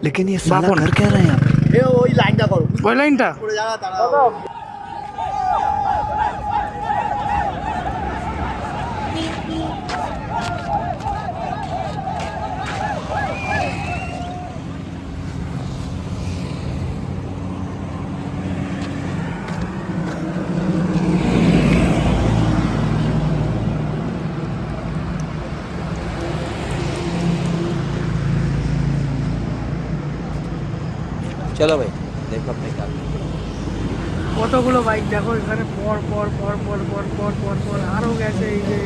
लेकिन ये साला कर क्या रहे हैं यहाँ पे? ওই লাইনটা করো, ওই লাইনটা করে যারা তারা चलो भाई देखो अपने काम। কতগুলো বাইক দেখো এখানে পর পর পর পর পর পর পর পর আরও গেছে। এই যে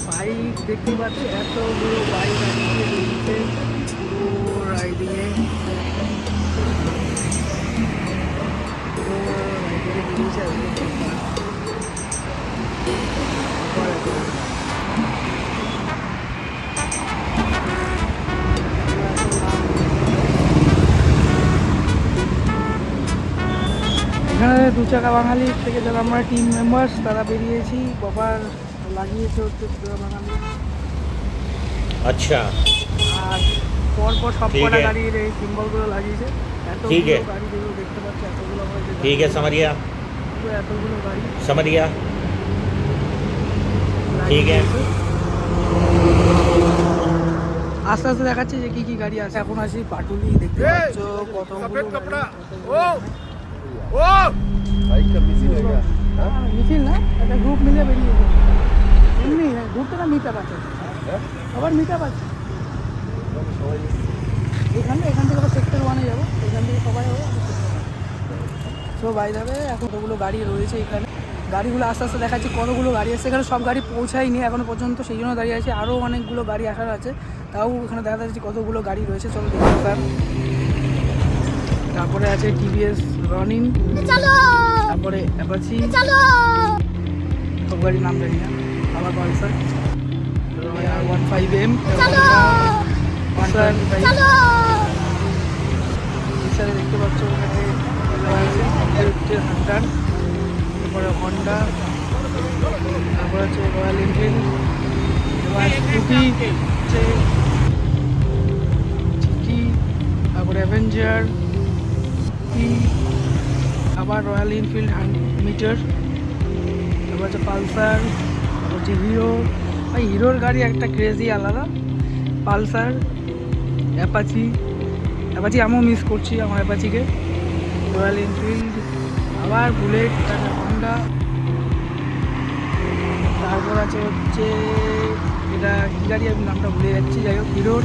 বাইক দেখতে পাচ্ছি, এতগুলো বাইক আছে পুরো রাইডিংয়ে। এখানে দু চাকা বাঙালি থেকে যারা আমরা টিম মেম্বার্স তারা বেরিয়েছি। বাবার লাগিয়েছে হচ্ছে দু চাকা বাঙালি। अच्छा আর পরপর সব ঠিক কটা আছে। গাড়ির এই সিম্বলগুলো লাগিয়েছে। ঠিক এতগুলো আছে। গাড়ি যেগুলো দেখতে পাচ্ছি, এতগুলো আমরা যে ठीक है समझ गया পুরো এতগুলো গাড়ি समझ गया ঠিক আছে। আস্তে আস্তে দেখাচ্ছে যে কি কি গাড়ি আছে। এখন আসি পাটুলি, দেখতে পাচ্ছ কতগুলো মিছিল না, একটা গ্রুপ মিলে বেরিয়েছে। এমনি ঘুরতে না মিট আপ আছে, আবার মিট আপ আছে এখান থেকে আবার সেক্টর 1-এ যাবো, এখান থেকে সবাই হবে। সো বাই যাবে। এখন কতগুলো গাড়ি রয়েছে এখানে, গাড়িগুলো আস্তে আস্তে দেখাচ্ছি কতগুলো গাড়ি আসছে। এখানে সব গাড়ি পৌঁছায়নি এখনো পর্যন্ত, সেই জন্য দাঁড়িয়ে আছে। আরও অনেকগুলো গাড়ি আসার আছে, তাও এখানে দেখা যাচ্ছে কতগুলো গাড়ি রয়েছে। চলো দেখি স্যার। তারপরে আছে টিভিএস রনিন, তারপরে অ্যাপাচি, সব গাড়ির নাম জানি না। আবার পালসার, রয়্যাল 15M, এছাড়া দেখতে পাচ্ছ ওখানে হান্টার, তারপরে হন্ডা, তারপরে হচ্ছে রয়্যাল এনফিল্ড, এবার স্কুটি হচ্ছে টিটি, তারপরে অ্যাভেঞ্জার, আবার রয়্যাল এনফিল্ড মিটার, তারপর হচ্ছে পালসার, তারপর হচ্ছে হিরো। ভাই হিরোর গাড়ি একটা ক্রেজি আলাদা। পালসার, অ্যাপাচি আমিও মিস করছি আমার অ্যাপাচিকে। রয়্যাল এনফিল্ড, আবার বুলেট, হন্ডা, তারপর আছে হচ্ছে এটা কী গাড়ি আমি নামটা ভুলে যাচ্ছি, যাই হোক হিরোর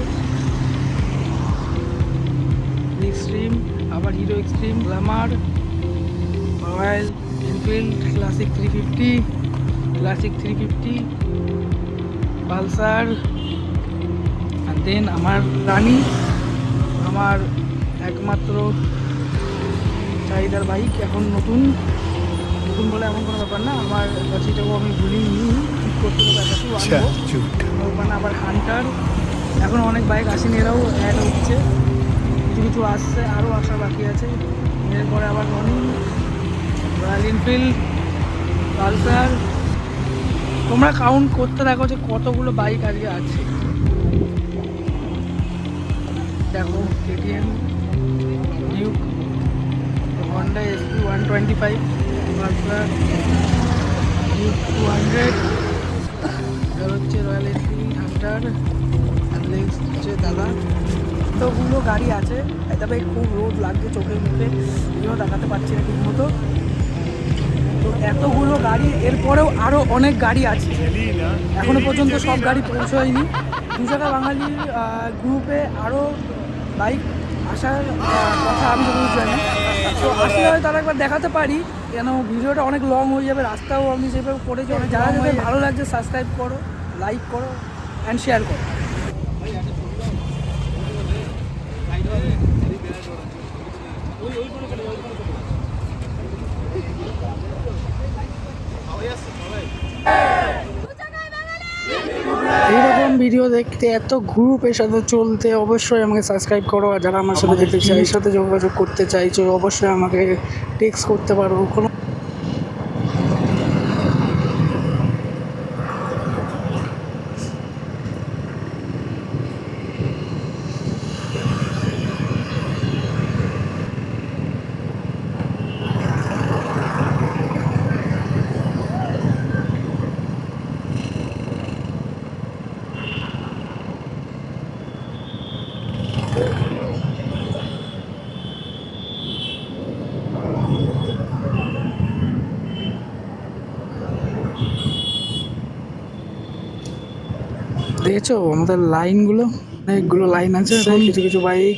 এক্সট্রিম, আবার Hero Extreme, Glamour, Royal Enfield Classic 350, Pulsar. আর দেন আমার রানি, আমার একমাত্র চাহিদার বাইক। এখন নতুন বলে এমন কোনো ব্যাপার না, আমার বাচ্চাটাও আমি ভুলিনি, ঠিক করতে হবে ব্যাপারটি আনবো। ওখানে আবার হান্টার, এখন অনেক বাইক আসেনি, এরাও অ্যাড হচ্ছে, কিছু কিছু আসছে, আরও আসা বাকি আছে। এরপরে আবার রনি, রয়্যাল এনফিল্ড, পালসার। তোমরা কাউন্ট করতে দেখো যে কতগুলো বাইক আজকে আছে। দেখো KTM, Duke, Honda SP 125, Pulsar, Duke 200, আর হচ্ছে রয়্যাল এনফিল্ড হান্টার, আর নেক্সট হচ্ছে দাদা। এতগুলো গাড়ি আছে, তবে খুব রোদ লাগছে চোখের মুখে, এই জন্য দেখাতে পারছি না ঠিক মতো। তো এতগুলো গাড়ি, এরপরেও আরও অনেক গাড়ি আছে, এখনো পর্যন্ত সব গাড়ি পৌঁছায়নি। দু চাকা বাঙালির গ্রুপে আরও বাইক আসার কথা আমি যতদূর জানি। তো আসলে হয়তো তারা একবার দেখাতে পারি, কেন ভিডিওটা অনেক লং হয়ে যাবে, রাস্তাও আমি যেভাবে করেছি। অনেক যারা যাদের ভালো লাগছে সাবস্ক্রাইব করো, লাইক করো অ্যান্ড শেয়ার করো। এইরকম ভিডিও দেখতে, এত গ্রুপের সাথে চলতে অবশ্যই আমাকে সাবস্ক্রাইব করো। আর যারা আমার সাথে যেতে চাই, সাথে যোগাযোগ করতে চাইছো, অবশ্যই আমাকে টেক্সট করতে পারো। কোনো দেখেছো আমাদের লাইনগুলো, অনেকগুলো লাইন আছে, এখন কিছু কিছু বাইক